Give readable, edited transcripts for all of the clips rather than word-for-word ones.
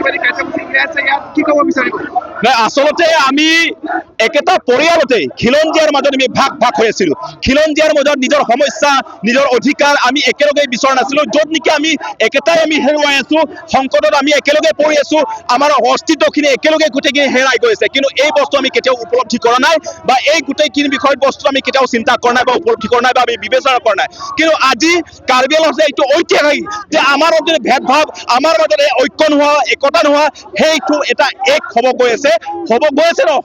প্ৰতিবাদী কাৰ্যসূচী হৈ আছে, ইয়াত কি ক'ব বিচাৰিব? নাই, আচলতে আমি একেটা পৰিয়ালতে খিলঞ্জীয়াৰ মাজত আমি ভাগ ভাগ হৈ আছিলোঁ। খিলঞ্জীয়াৰ মাজত নিজৰ সমস্যা, নিজৰ অধিকাৰ আমি একেলগে বিচৰা নাছিলোঁ। য'ত নেকি আমি একেটাই আমি হেৰুৱাই আছোঁ, সংকটত আমি একেলগে পৰি আছোঁ, আমাৰ অস্তিত্বখিনি একেলগে গোটেইখিনি হেৰাই গৈ আছে। কিন্তু এই বস্তু আমি কেতিয়াও উপলব্ধি কৰা নাই, বা এই গোটেইখিনি বিষয়ত বস্তু আমি কেতিয়াও চিন্তা কৰা নাই বা উপলব্ধি কৰা নাই বা আমি বিবেচনা কৰা নাই। কিন্তু আজি কাৰ্বি আংলং হৈছে এইটো ঐতিহাসিক যে আমাৰ মাজত ভেদভাৱ, আমাৰ মাজত ঐক্য নোহোৱা, একতা নোহোৱা, সেইটো এটা এক হ'ব গৈ আছে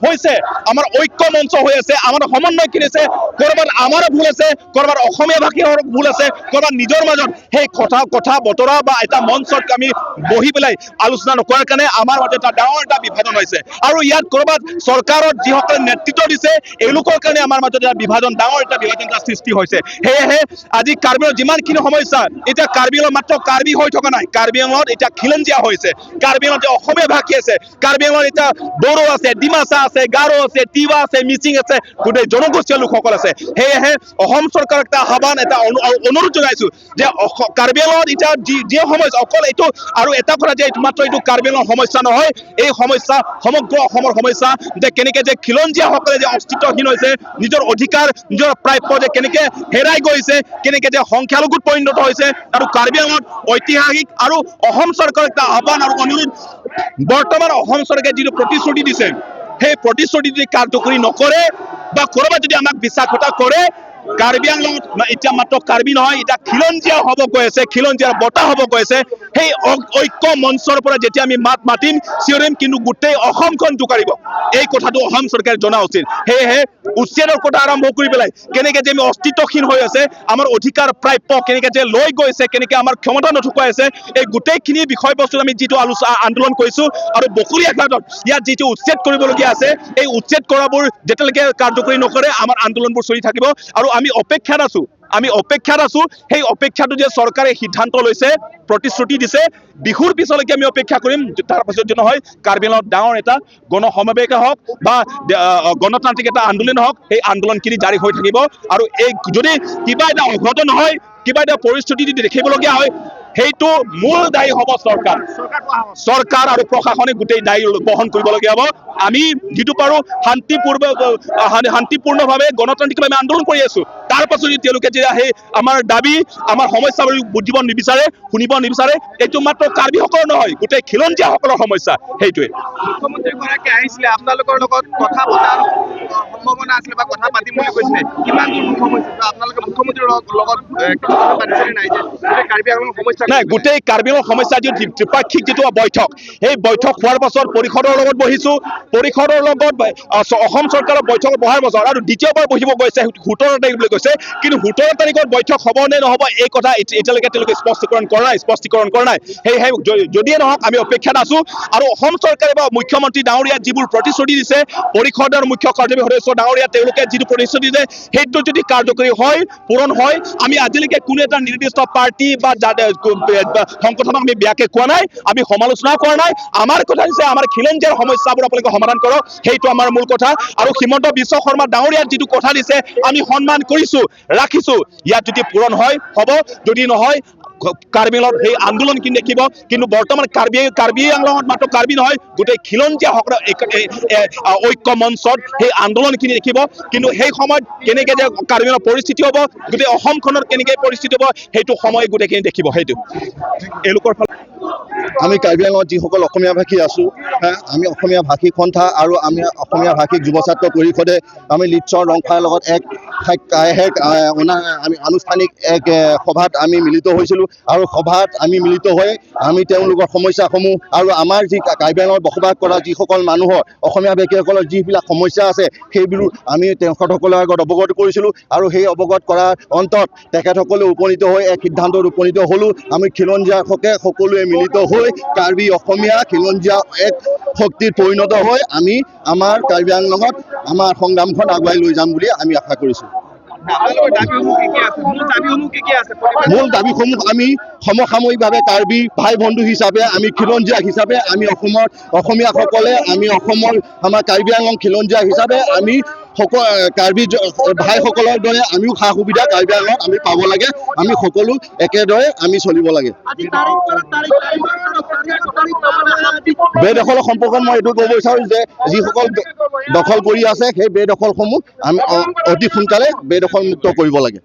হৈছে। আমাৰ ঐক্য মঞ্চ হৈ আছে, আমাৰ সমন্বয় কিনিছে। ক'ৰবাত আমাৰো ভুল আছে, ক'ৰবাত অসমীয়া ভাষীৰ ভুল আছে, ক'ৰবাত নিজৰ মাজত সেই কথা বতৰা বা এটা মঞ্চত আমি বহি পেলাই আলোচনা নকৰাৰ কাৰণে আমাৰ মাজত এটা ডাঙৰ এটা বিভাজন হৈছে। আৰু ইয়াত ক'ৰবাত চৰকাৰত যিসকলে নেতৃত্ব দিছে, এওঁলোকৰ কাৰণে আমাৰ মাজত এটা বিভাজন, ডাঙৰ এটা বিভাজন সৃষ্টি হৈছে। সেয়েহে আজি কাৰ্বি আংলঙৰ যিমানখিনি সমস্যা, এতিয়া কাৰ্বি আংলং মাত্ৰ কাৰ্বি হৈ থকা নাই, কাৰ্বি আংলঙত এতিয়া খিলঞ্জীয়া হৈছে। কাৰ্বি আংলঙত অসমীয়া ভাষী আছে, কাৰ্বি আংলঙত এতিয়া বড়ো আছে, ডিমাচা আছে, গাৰো আছে, তিৱা আছে, মিচিং আছে, গোটেই জনগোষ্ঠীয় লোকসকল আছে। সেয়েহে অসম চৰকাৰক এটা আহ্বান, এটা অনুৰোধ জনাইছো যে কাৰ্বি আংলঙত এতিয়া যি সমস্যা, অকল এইটো আৰু এটা কথা যে মাত্ৰ এইটো কাৰ্বি আংলঙৰ সমস্যা নহয়, এই সমস্যা সমগ্ৰ অসমৰ সমস্যা। যে কেনেকে যে খিলঞ্জীয়াসকলে যে অস্তিত্বহীন হৈছে, নিজৰ অধিকাৰ, নিজৰ প্ৰাপ্য যে কেনেকে হেৰাই গৈছে, কেনেকে যে সংখ্যালঘুত পৰিণত হৈছে। আৰু কাৰ্বি আংলঙত ঐতিহাসিক আৰু অসম চৰকাৰক এটা আহ্বান আৰু অনুৰোধ, বৰ্তমান অসম চৰকাৰে যিটো প্ৰতিশ্ৰুতি দিছে, সেই প্ৰতিশ্ৰুতি যদি কাৰ্যকৰী নকৰে বা ক'ৰবাত যদি আমাক বিশ্বাসঘাতক কৰে, কাৰ্বি আংলঙত এতিয়া মাত্ৰ কাৰ্বি নহয়, এতিয়া খিলঞ্জীয়া হ'ব গৈ আছে, খিলঞ্জীয়াৰ বতাহ হ'ব গৈ আছে। সেই ঐক্য মঞ্চৰ পৰা যেতিয়া আমি মাত মাতিম, চিঞৰিম, কিন্তু গোটেই অসমখন জোকাৰিব। এই কথাটো অসম চৰকাৰে জনা উচিত। সেয়েহে উচ্ছেদৰ কথা আৰম্ভ কৰি পেলাই কেনেকে যে আমি অস্তিত্বহীন হৈ আছে, আমাৰ অধিকাৰ প্ৰাপ্য কেনেকে যে লৈ গৈছে, কেনেকে আমাৰ ক্ষমতা নথুকাই আছে, এই গোটেইখিনি বিষয়বস্তুত আমি যিটো আন্দোলন কৰিছো, আৰু বকৰি আঘাতত ইয়াত যিটো উচ্ছেদ কৰিবলগীয়া আছে, এই উচ্ছেদ কৰাবোৰ যেতিয়ালৈকে কাৰ্যকৰী নকৰে আমাৰ আন্দোলনবোৰ চলি থাকিব। আৰু আমি অপেক্ষাত আছো, সেই অপেক্ষাটো যে চৰকাৰে সিদ্ধান্ত লৈছে, প্ৰতিশ্ৰুতি দিছে, বিহুৰ পিছলৈকে আমি অপেক্ষা কৰিম। তাৰ পাছত যদি নহয়, কাৰ্বি আংলঙত ডাঙৰ এটা গণ সমাৱেশে হওক বা গণতান্ত্ৰিক এটা আন্দোলন হওক, সেই আন্দোলনখিনি জাৰি হৈ থাকিব। আৰু এই যদি কিবা এটা অঘটন হয়, কিবা এটা পৰিস্থিতি যদি দেখিবলগীয়া হয়, সেইটো মূল দায়ী হ'ব চৰকাৰ আৰু প্ৰশাসনে গোটেই দায়ী বহন কৰিবলগীয়া হ'ব। আমি যিটো পাৰো শান্তিপূৰ্ণভাৱে গণতান্ত্ৰিকভাৱে আন্দোলন কৰি আছো। তাৰ পাছত যদি তেওঁলোকে যেতিয়া সেই আমাৰ দাবী, আমাৰ সমস্যাবোৰ বুজিব নিবিচাৰে, শুনিব নিবিচাৰে, এইটো মাত্ৰ কাৰ্বিসকলৰ নহয়, গোটেই খিলঞ্জীয়াসকলৰ সমস্যা। সেইটোৱে মুখ্যমন্ত্ৰী গৰাকী আহিছিলে, আপোনালোকৰ লগত কথা পতাৰ সম্ভাৱনা আছিলে বা কথা পাতিম বুলি কৈছিলে, কিমান দূৰ সম্ভৱ হৈছে? আপোনালোকে মুখ্যমন্ত্ৰীৰ লগত কথা পাতিছিলে নাই যে কাৰ্বি আংলঙৰ সমস্যা? নাই, গোটেই কাৰ্বি আংলঙৰ সমস্যা যিটো ত্ৰিপাক্ষিক যিটো বৈঠক, সেই বৈঠক হোৱাৰ পাছত পৰিষদৰ লগত বহিছো, পৰিষদৰ লগত অসম চৰকাৰৰ বৈঠক বহাৰ পাছত আৰু দ্বিতীয়বাৰ বহিব গৈছে 17 তাৰিখ বুলি কৈছে। কিন্তু 17 তাৰিখত বৈঠক হ'ব নে নহ'ব, এই কথা এতিয়ালৈকে তেওঁলোকে স্পষ্টীকৰণ কৰা নাই। সেয়েহে যদিয়ে নহওক আমি অপেক্ষাত আছো। আৰু অসম চৰকাৰে বা মুখ্যমন্ত্ৰী ডাঙৰীয়া যিবোৰ প্ৰতিশ্ৰুতি দিছে, পৰিষদৰ মুখ্য কাৰ্যবাহী সদস্য ডাঙৰীয়া তেওঁলোকে যিটো প্ৰতিশ্ৰুতি দিছে, সেইটো যদি কাৰ্যকৰী হয়, পূৰণ হয়, আমি আজিলৈকে কোনো এটা নিৰ্দিষ্ট পাৰ্টি বা সংগঠনক আমি বেয়াকে কোৱা নাই, আমি সমালোচনা কৰা নাই। আমাৰ কথা হৈছে আমাৰ খিলঞ্জীয়াৰ সমস্যাবোৰ আপোনালোকে সমাধান কৰক, সেইটো আমাৰ মূল কথা। আৰু হিমন্ত বিশ্ব শৰ্মা ডাঙৰীয়াক যিটো কথা দিছে, আমি সন্মান কৰিছো, ৰাখিছো। ইয়াত যদি পূৰণ হয় হ'ব, যদি নহয় কাৰ্বি আংলঙত সেই আন্দোলনখিনি দেখিব। কিন্তু বৰ্তমান কাৰ্বি আংলঙত মাত্ৰ কাৰ্বি নহয়, গোটেই খিলঞ্জীয়াসকলৰ ঐক্য মঞ্চত সেই আন্দোলনখিনি দেখিব। কিন্তু সেই সময়ত কেনেকে যে কাৰ্বি আংলঙৰ পৰিস্থিতি হ'ব, গোটেই অসমখনত কেনেকে পৰিস্থিতি হ'ব, সেইটো সময় গোটেইখিনি দেখিব। সেইটো এওঁলোকৰ ফালে আমি কাৰ্বি আংলঙত যিসকল অসমীয়া ভাষী আছো, আমি অসমীয়া ভাষিক সন্থা আৰু আমি অসমীয়া ভাষিক যুৱ ছাত্ৰ পৰিষদে আমি লিডছৰ ৰংফাৰ লগত আমি আনুষ্ঠানিক এক সভাত আমি মিলিত হৈছিলোঁ। আৰু সভাত আমি মিলিত হৈ আমি তেওঁলোকৰ সমস্যাসমূহ আৰু আমাৰ যি কাৰ্বি আংলঙত বসবাস কৰা যিসকল মানুহৰ অসমীয়া ভাষীসকলৰ যিবিলাক সমস্যা আছে, সেইবোৰ আমি তেখেতসকলৰ আগত অৱগত কৰিছিলোঁ। আৰু সেই অৱগত কৰাৰ অন্তত তেখেতসকলে উপনীত হৈ এক সিদ্ধান্তত উপনীত হ'লোঁ। আমি খিলঞ্জীয়া সকলোৱে মিলিত হৈ কাৰ্বি অসমীয়া খিলঞ্জীয়া এক শক্তিত পৰিণত হৈ আমি আমাৰ কাৰ্বি আংলঙত আমাৰ সংগ্ৰামখন আগুৱাই লৈ যাম বুলি আমি আশা কৰিছোঁ। মূল দাবীসমূহ আমি সমসাময়িকভাৱে কাৰ্বি ভাই বন্ধু হিচাপে, আমি খিলঞ্জীয়া হিচাপে, আমি অসমৰ অসমীয়াসকলে, আমি অসমৰ আমাৰ কাৰ্বি আংলং খিলঞ্জীয়া হিচাপে আমি কাৰ্বি ভাইসকলৰ দৰে আমিও সা সুবিধা কাৰ্বি আংলঙত আমি পাব লাগে আমি সকলো একেদৰে আমি চলিব লাগে বেদখলৰ সম্পৰ্কত মই এইটো ক'ব বিচাৰোঁ যে যিসকল দখল কৰি আছে সেই বেদখলসমূহ আমি অতি সোনকালে বেদখল মুক্ত কৰিব লাগে